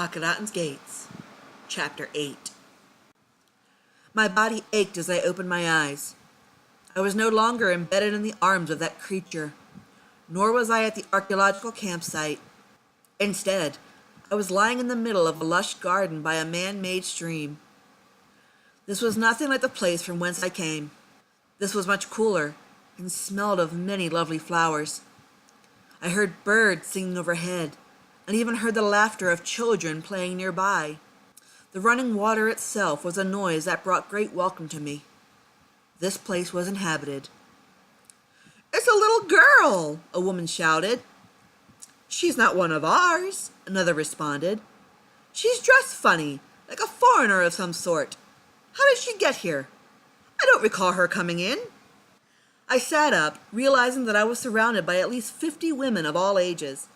Akhetaten's Gates, Chapter 8. My body ached as I opened my eyes. I was no longer embedded in the arms of that creature, nor was I at the archaeological campsite. Instead, I was lying in the middle of a lush garden by a man-made stream. This was nothing like the place from whence I came. This was much cooler and smelled of many lovely flowers. I heard birds singing overhead, and even heard the laughter of children playing nearby. The running water itself was a noise that brought great welcome to me. This place was inhabited. "It's a little girl," a woman shouted. "She's not one of ours," another responded. "She's dressed funny, like a foreigner of some sort. How did she get here? I don't recall her coming in." I sat up, realizing that I was surrounded by at least 50 women of all ages.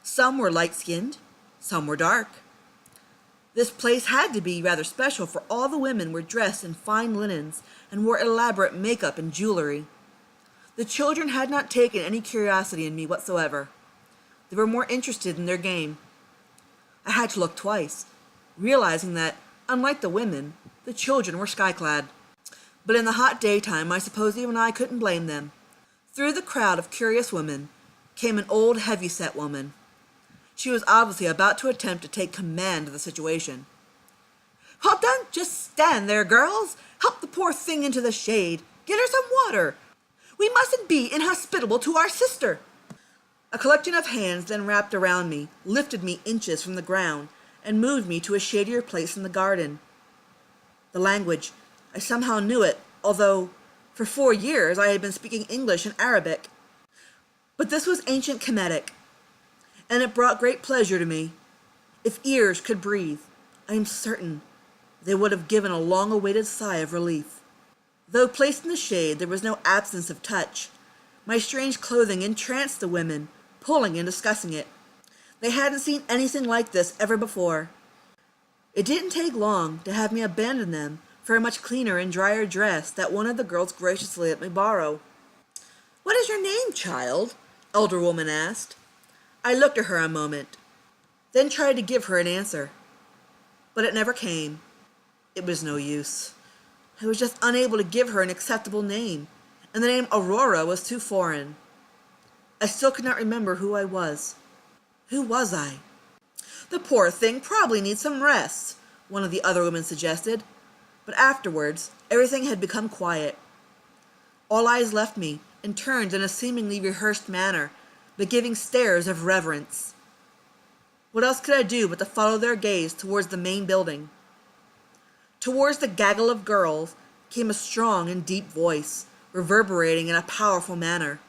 Some were light-skinned, some were dark. This place had to be rather special, for all the women were dressed in fine linens and wore elaborate makeup and jewelry. The children had not taken any curiosity in me whatsoever. They were more interested in their game. I had to look twice, realizing that, unlike the women, the children were sky-clad. But in the hot daytime, I suppose even I couldn't blame them. Through the crowd of curious women came an old, heavy-set woman. She was obviously about to attempt to take command of the situation. "Well, don't just stand there, girls. Help the poor thing into the shade. Get her some water. We mustn't be inhospitable to our sister." A collection of hands then wrapped around me, lifted me inches from the ground, and moved me to a shadier place in the garden. The language, I somehow knew it, although for 4 years I had been speaking English and Arabic. But this was ancient Kemetic, and it brought great pleasure to me. If ears could breathe, I am certain they would have given a long-awaited sigh of relief. Though placed in the shade, there was no absence of touch. My strange clothing entranced the women, pulling and discussing it. They hadn't seen anything like this ever before. It didn't take long to have me abandon them for a much cleaner and drier dress that one of the girls graciously let me borrow. "What is your name, child?" elder woman asked. I looked at her a moment, then tried to give her an answer. But it never came. It was no use. I was just unable to give her an acceptable name, and the name Aurora was too foreign. I still could not remember who I was. Who was I? "The poor thing probably needs some rest," one of the other women suggested. But afterwards, everything had become quiet. All eyes left me and turned in a seemingly rehearsed manner, but giving stares of reverence. What else could I do but to follow their gaze towards the main building? Towards the gaggle of girls came a strong and deep voice, reverberating in a powerful manner.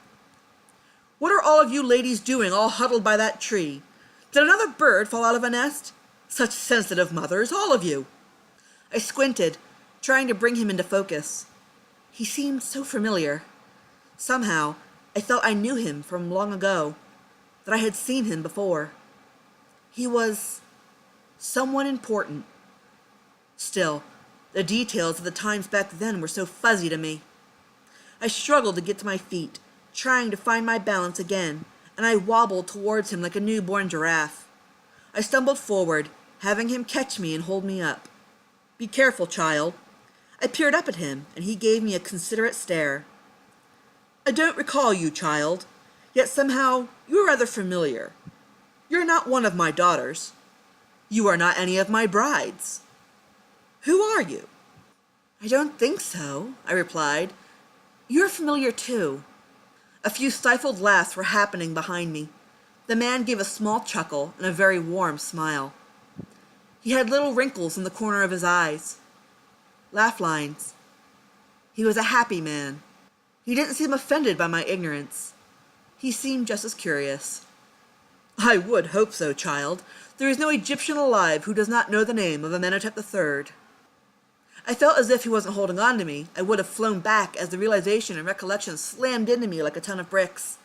"What are all of you ladies doing all huddled by that tree? Did another bird fall out of a nest? Such sensitive mothers, all of you." I squinted, trying to bring him into focus. He seemed so familiar. Somehow, I felt I knew him from long ago, that I had seen him before. He was someone important. Still, the details of the times back then were so fuzzy to me. I struggled to get to my feet, trying to find my balance again, and I wobbled towards him like a newborn giraffe. I stumbled forward, having him catch me and hold me up. "Be careful, child." I peered up at him, and he gave me a considerate stare. "I don't recall you, child, yet somehow you are rather familiar. You're not one of my daughters. You are not any of my brides. Who are you?" "I don't think so," I replied. "You're familiar too." A few stifled laughs were happening behind me. The man gave a small chuckle and a very warm smile. He had little wrinkles in the corner of his eyes. Laugh lines. He was a happy man. He didn't seem offended by my ignorance. He seemed just as curious. "I would hope so, child. There is no Egyptian alive who does not know the name of Amenhotep III. I felt as if he wasn't holding on to me. I would have flown back as the realization and recollection slammed into me like a ton of bricks.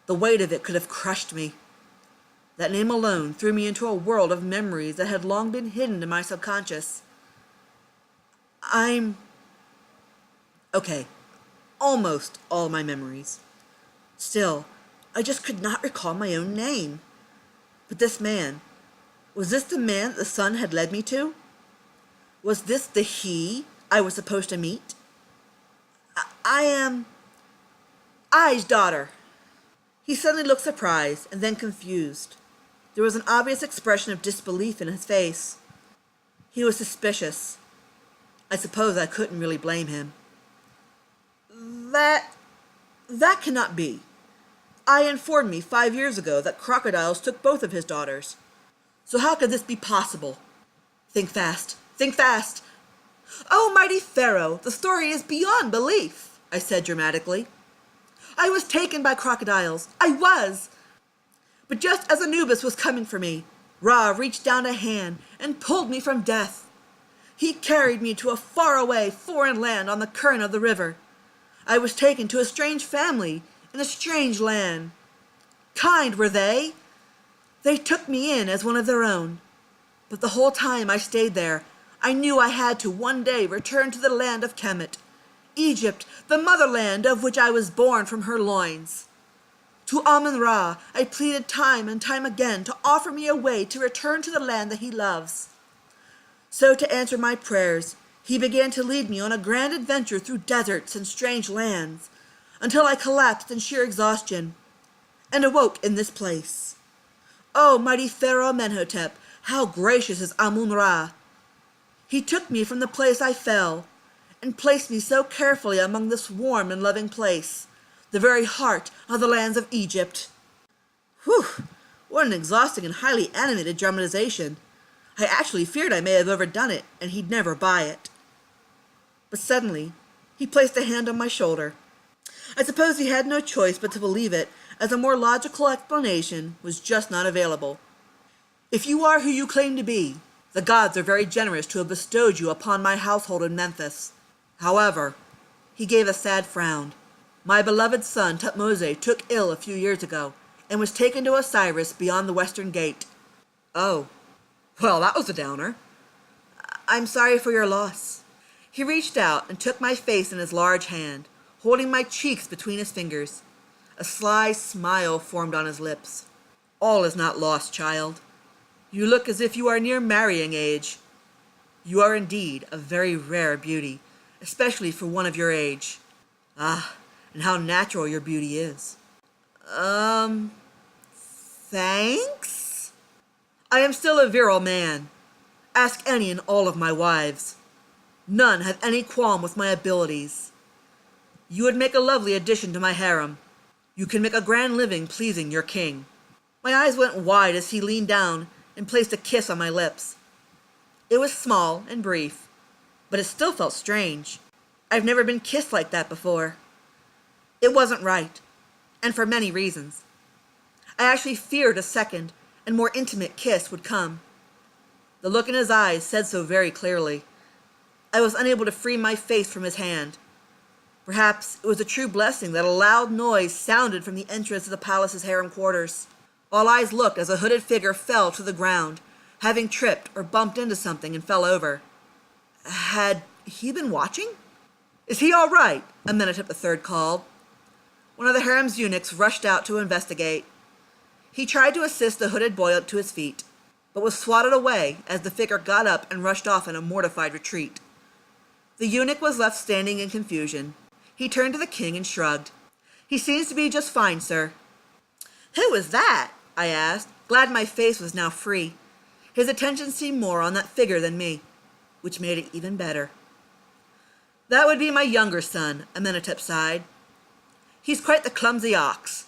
The weight of it could have crushed me. That name alone threw me into a world of memories that had long been hidden in my subconscious. Okay, almost all my memories. Still, I just could not recall my own name. But this man, Was this the man that the sun had led me to? Was this the he I was supposed to meet? I am I's daughter. He suddenly looked surprised and then confused. There was an obvious expression of disbelief in his face. He was suspicious. I suppose I couldn't really blame him. That cannot be. I informed me 5 years ago that crocodiles took both of his daughters. So how could this be possible? Think fast, think fast. Oh, mighty Pharaoh, the story is beyond belief, I said dramatically. I was taken by crocodiles. I was. But just as Anubis was coming for me, Ra reached down a hand and pulled me from death. He carried me to a faraway foreign land on the current of the river. I was taken to a strange family in a strange land. Kind were they. They took me in as one of their own. But the whole time I stayed there, I knew I had to one day return to the land of Kemet, Egypt, the motherland of which I was born from her loins. To Amun-Ra I pleaded time and time again to offer me a way to return to the land that he loves. So to answer my prayers, he began to lead me on a grand adventure through deserts and strange lands, until I collapsed in sheer exhaustion, and awoke in this place. Oh, mighty Pharaoh Amenhotep, how gracious is Amun-Ra! He took me from the place I fell, and placed me so carefully among this warm and loving place, the very heart of the lands of Egypt. Whew! What an exhausting and highly animated dramatization. I actually feared I may have overdone it, and he'd never buy it. But suddenly, he placed a hand on my shoulder. I suppose he had no choice but to believe it, as a more logical explanation was just not available. If you are who you claim to be, the gods are very generous to have bestowed you upon my household in Memphis. However, he gave a sad frown. My beloved son Tutmose took ill a few years ago, and was taken to Osiris beyond the western gate. Oh, well, that was a downer. I'm sorry for your loss. He reached out and took my face in his large hand, holding my cheeks between his fingers. A sly smile formed on his lips. All is not lost, child. You look as if you are near marrying age. You are indeed a very rare beauty, especially for one of your age. Ah, and how natural your beauty is. Thanks? I am still a virile man. Ask any and all of my wives. None have any qualm with my abilities. You would make a lovely addition to my harem. You can make a grand living pleasing your king. My eyes went wide as he leaned down and placed a kiss on my lips. It was small and brief, but it still felt strange. I've never been kissed like that before. It wasn't right, and for many reasons. I actually feared a second and more intimate kiss would come. The look in his eyes said so very clearly. I was unable to free my face from his hand. Perhaps it was a true blessing that a loud noise sounded from the entrance of the palace's harem quarters. All eyes looked as a hooded figure fell to the ground, having tripped or bumped into something and fell over. Had he been watching? Is he all right? Amenhotep III called. One of the harem's eunuchs rushed out to investigate. He tried to assist the hooded boy up to his feet, but was swatted away as the figure got up and rushed off in a mortified retreat. The eunuch was left standing in confusion. He turned to the king and shrugged. He seems to be just fine, sir. Who is that? I asked, glad my face was now free. His attention seemed more on that figure than me, which made it even better. That would be my younger son, Amenhotep sighed. He's quite the clumsy ox.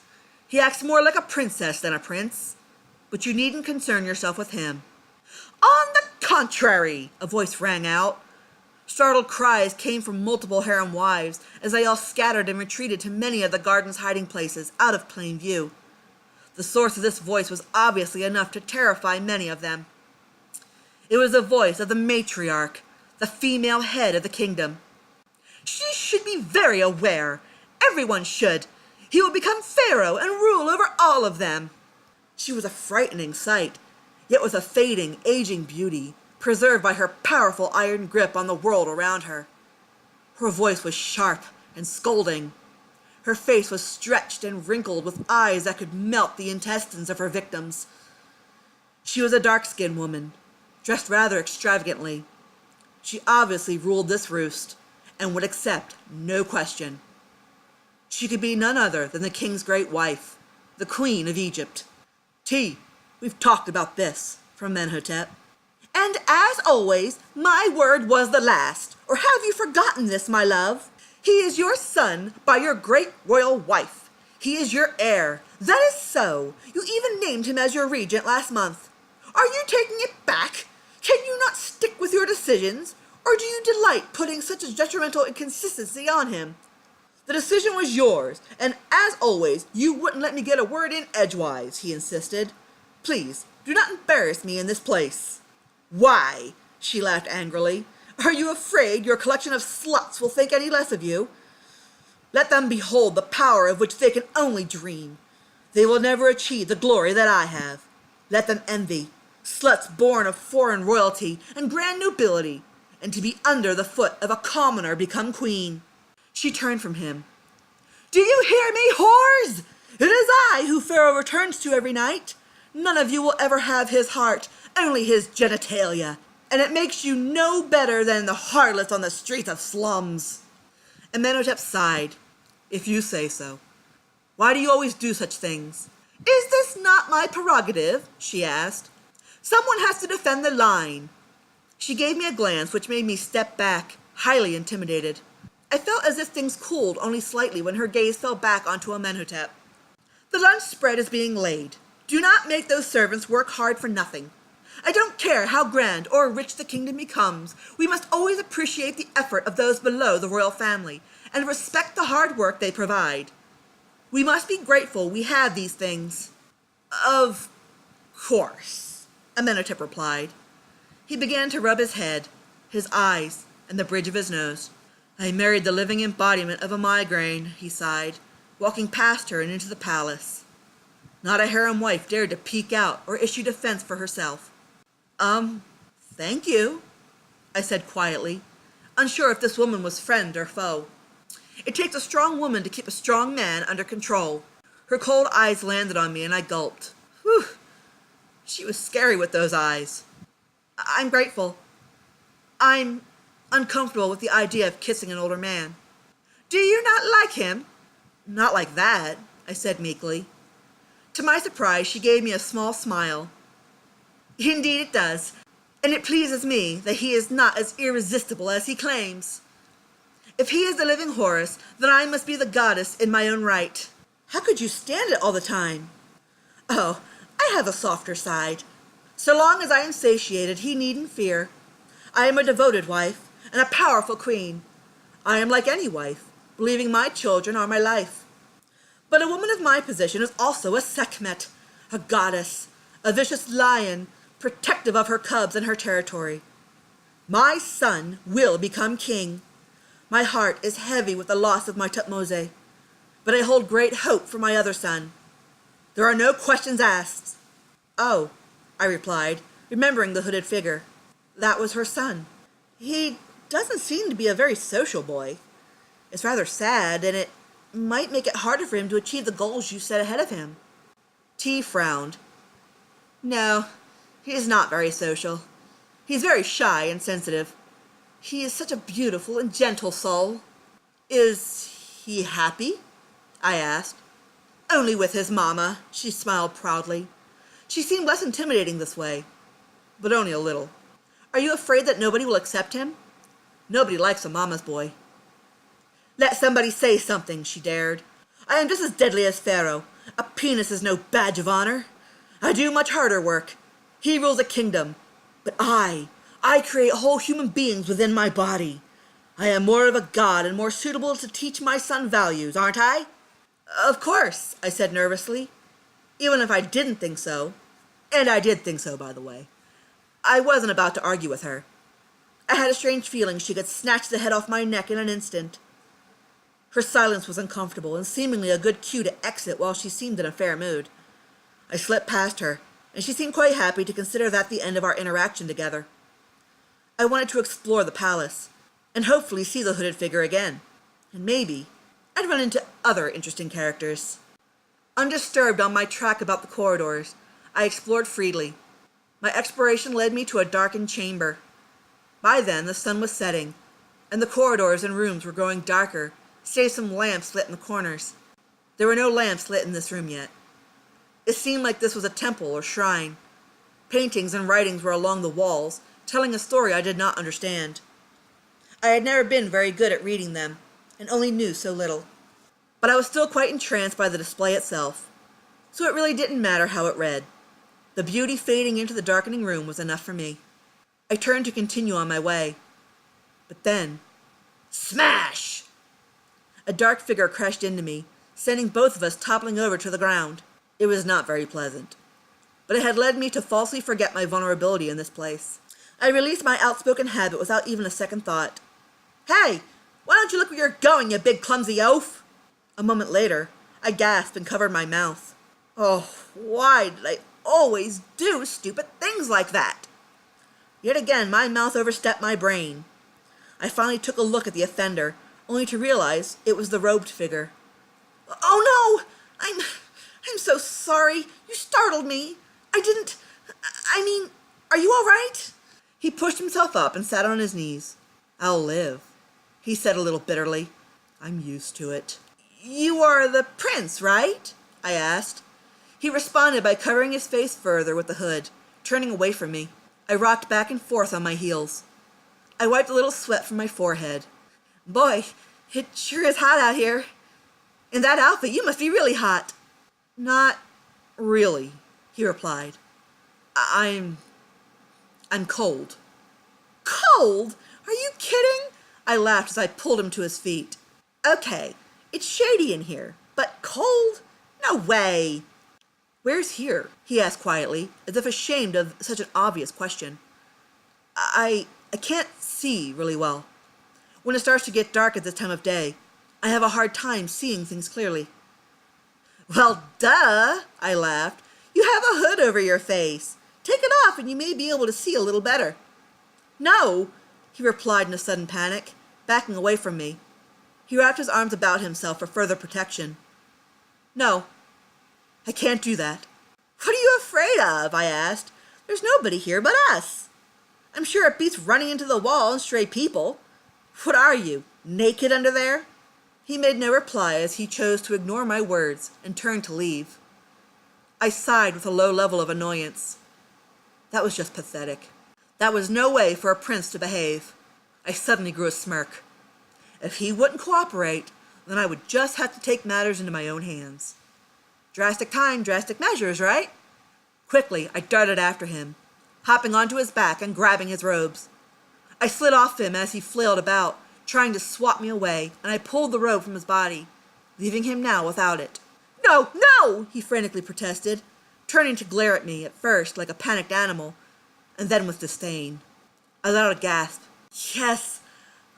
He acts more like a princess than a prince, but you needn't concern yourself with him. On the contrary, a voice rang out. Startled cries came from multiple harem wives as they all scattered and retreated to many of the garden's hiding places out of plain view. The source of this voice was obviously enough to terrify many of them. It was the voice of the matriarch, the female head of the kingdom. She should be very aware. Everyone should. He will become pharaoh and rule over all of them. She was a frightening sight, yet with a fading, aging beauty, preserved by her powerful iron grip on the world around her. Her voice was sharp and scolding. Her face was stretched and wrinkled with eyes that could melt the intestines of her victims. She was a dark-skinned woman, dressed rather extravagantly. She obviously ruled this roost, and would accept no question. She could be none other than the king's great wife, the Queen of Egypt. T, we've talked about this, from Amenhotep. And as always, my word was the last. Or have you forgotten this, my love? He is your son by your great royal wife. He is your heir. That is so. You even named him as your regent last month. Are you taking it back? Can you not stick with your decisions? Or do you delight putting such a detrimental inconsistency on him? The decision was yours, and as always, you wouldn't let me get a word in edgewise, he insisted. Please, do not embarrass me in this place. Why? She laughed angrily. Are you afraid your collection of sluts will think any less of you? Let them behold the power of which they can only dream. They will never achieve the glory that I have. Let them envy, sluts born of foreign royalty and grand nobility, and to be under the foot of a commoner become queen. She turned from him. Do you hear me, whores? It is I who Pharaoh returns to every night. None of you will ever have his heart, only his genitalia, and it makes you no better than the harlots on the streets of slums. Amenhotep sighed. If you say so. Why do you always do such things? Is this not my prerogative? She asked. Someone has to defend the line. She gave me a glance which made me step back, highly intimidated. I felt as if things cooled only slightly when her gaze fell back onto Amenhotep. The lunch spread is being laid. Do not make those servants work hard for nothing. I don't care how grand or rich the kingdom becomes, we must always appreciate the effort of those below the royal family and respect the hard work they provide. We must be grateful we have these things. Of course, Amenhotep replied. He began to rub his head, his eyes, and the bridge of his nose. I married the living embodiment of a migraine, he sighed, walking past her and into the palace. Not a harem wife dared to peek out or issue defense for herself. Thank you, I said quietly, unsure if this woman was friend or foe. It takes a strong woman to keep a strong man under control. Her cold eyes landed on me and I gulped. Whew! She was scary with those eyes. I'm grateful. I'm uncomfortable with the idea of kissing an older man. Do you not like him? Not like that, I said meekly. To my surprise, she gave me a small smile. Indeed it does, and it pleases me that he is not as irresistible as he claims. If he is the living Horus, then I must be the goddess in my own right. How could you stand it all the time? Oh, I have a softer side. So long as I am satiated, he needn't fear. I am a devoted wife and a powerful queen. I am like any wife, believing my children are my life. But a woman of my position is also a Sekhmet, a goddess, a vicious lion, protective of her cubs and her territory. My son will become king. My heart is heavy with the loss of my Tutmose, but I hold great hope for my other son. There are no questions asked. Oh, I replied, remembering the hooded figure. That was her son. He doesn't seem to be a very social boy. It's rather sad, and it might make it harder for him to achieve the goals you set ahead of him. T frowned. No, he is not very social. He's very shy and sensitive. He is such a beautiful and gentle soul. Is he happy? I asked. Only with his mama, she smiled proudly. She seemed less intimidating this way, but only a little. Are you afraid that nobody will accept him? Nobody likes a mama's boy. Let somebody say something, she dared. I am just as deadly as Pharaoh. A penis is no badge of honor. I do much harder work. He rules a kingdom, but I create whole human beings within my body. I am more of a god and more suitable to teach my son values, aren't I? Of course, I said nervously. Even if I didn't think so, and I did think so, by the way, I wasn't about to argue with her. I had a strange feeling she could snatch the head off my neck in an instant. Her silence was uncomfortable and seemingly a good cue to exit while she seemed in a fair mood. I slipped past her, and she seemed quite happy to consider that the end of our interaction together. I wanted to explore the palace, and hopefully see the hooded figure again, and maybe I'd run into other interesting characters. Undisturbed on my track about the corridors, I explored freely. My exploration led me to a darkened chamber. By then, the sun was setting, and the corridors and rooms were growing darker, save some lamps lit in the corners. There were no lamps lit in this room yet. It seemed like this was a temple or shrine. Paintings and writings were along the walls, telling a story I did not understand. I had never been very good at reading them, and only knew so little. But I was still quite entranced by the display itself, so it really didn't matter how it read. The beauty fading into the darkening room was enough for me. I turned to continue on my way. But then, smash! A dark figure crashed into me, sending both of us toppling over to the ground. It was not very pleasant, but it had led me to falsely forget my vulnerability in this place. I released my outspoken habit without even a second thought. "Hey, why don't you look where you're going, you big clumsy oaf?" A moment later, I gasped and covered my mouth. Oh, why did I always do stupid things like that? Yet again, my mouth overstepped my brain. I finally took a look at the offender, only to realize it was the robed figure. "Oh no! I'm so sorry. You startled me. Are you all right?" He pushed himself up and sat on his knees. "I'll live," he said a little bitterly. "I'm used to it." "You are the prince, right?" I asked. He responded by covering his face further with the hood, turning away from me. I rocked back and forth on my heels. I wiped a little sweat from my forehead. "Boy, it sure is hot out here. In that outfit, you must be really hot." "Not really," he replied. I'm cold." "Cold? Are you kidding?" I laughed as I pulled him to his feet. "Okay, it's shady in here, but cold? No way." "Where's here?" he asked quietly, as if ashamed of such an obvious question. I can't see really well. When it starts to get dark at this time of day, I have a hard time seeing things clearly." "Well, duh," I laughed. "You have a hood over your face. Take it off and you may be able to see a little better." "No," he replied in a sudden panic, backing away from me. He wrapped his arms about himself for further protection. "No, I can't do that." "What are you afraid of?" I asked. "There's nobody here but us. I'm sure it beats running into the wall and stray people. What are you, naked under there?" He made no reply as he chose to ignore my words and turned to leave. I sighed with a low level of annoyance. That was just pathetic. That was no way for a prince to behave. I suddenly grew a smirk. If he wouldn't cooperate, then I would just have to take matters into my own hands. Drastic time, drastic measures, right? Quickly, I darted after him, hopping onto his back and grabbing his robes. I slid off him as he flailed about, trying to swat me away, and I pulled the robe from his body, leaving him now without it. "No, no!" he frantically protested, turning to glare at me at first like a panicked animal, and then with disdain. I let out a gasp. Yes,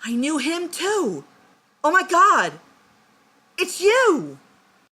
I knew him too. "Oh my God, it's you!"